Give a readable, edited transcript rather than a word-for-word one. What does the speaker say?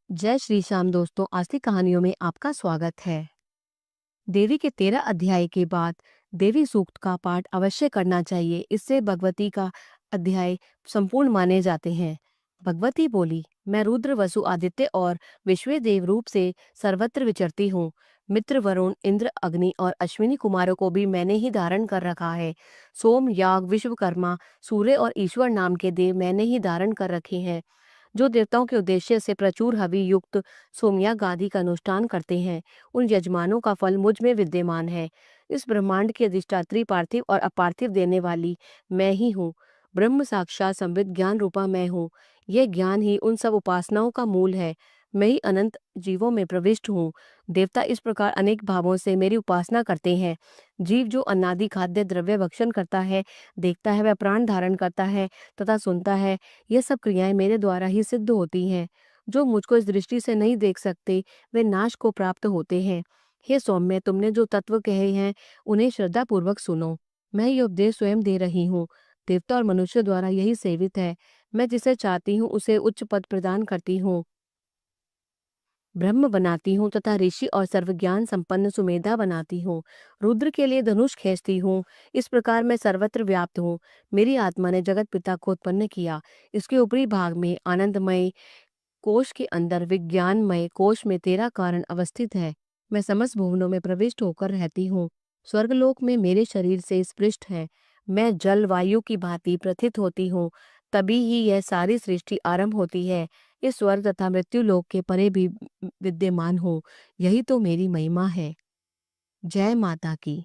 जय श्री श्याम दोस्तों, आज की कहानियों में आपका स्वागत है। देवी के 13 अध्याय के बाद देवी सूक्त का पाठ अवश्य करना चाहिए। इससे भगवती का अध्याय संपूर्ण माने जाते हैं। भगवती बोली, मैं रुद्र, वसु, आदित्य और विश्वदेव रूप से सर्वत्र विचरती हूँ। मित्र, वरुण, इंद्र, अग्नि और अश्विनी कुमारों को भी मैंने ही धारण कर रखा है। सोम, याग, विश्वकर्मा, सूर्य और ईश्वर नाम के देव मैंने ही धारण कर रखे हैं, जो देवताओं के उद्देश्य से प्रचुर हवि युक्त सोमयाग आदि का अनुष्ठान करते हैं। उन यजमानों का फल मुझ में विद्यमान है। इस ब्रह्मांड की अधिष्ठात्री पार्थिव और अपार्थिव देने वाली मैं ही हूँ। ब्रह्म साक्षात संविद ज्ञान रूपा मैं हूँ। यह ज्ञान ही उन सब उपासनाओं का मूल है। मैं ही अनंत जीवों में प्रविष्ट हूँ। देवता इस प्रकार अनेक भावों से मेरी उपासना करते हैं। जीव जो अनादि खाद्य द्रव्य भक्षण करता है, देखता है, वह प्राण धारण करता है तथा सुनता है, ये सब क्रियाएं मेरे द्वारा ही सिद्ध होती हैं। जो मुझको इस दृष्टि से नहीं देख सकते, वे नाश को प्राप्त होते हैं। हे सौम्य, तुमने जो तत्व कहे हैं उन्हें श्रद्धा पूर्वक सुनो। मैं ये उपदेश स्वयं दे रही हूँ। देवता और मनुष्य द्वारा यही सेवित है। मैं जिसे चाहती हूँ उसे उच्च पद प्रदान करती हूँ, ब्रह्म बनाती हूँ तथा ऋषि और सर्वज्ञान संपन्न सुमेधा बनाती हूँ। रुद्र के लिए धनुष खींचती हूँ। इस प्रकार मैं सर्वत्र व्याप्त हूँ। मेरी आत्मा ने जगत पिता को उत्पन्न किया। इसके ऊपरी भाग में आनंदमय कोश के अंदर विज्ञानमय कोश में तेरा कारण अवस्थित है। मैं समस्त भुवनों में प्रविष्ट होकर रहती हूँ। स्वर्गलोक में मेरे शरीर से स्पृष्ट है। मैं जल वायु की भांति प्रथित होती हूँ। तभी ही यह सारी सृष्टि आरंभ होती है। इस स्वर्ग तथा मृत्यु लोक के परे भी विद्यमान हूँ। यही तो मेरी महिमा है। जय माता की।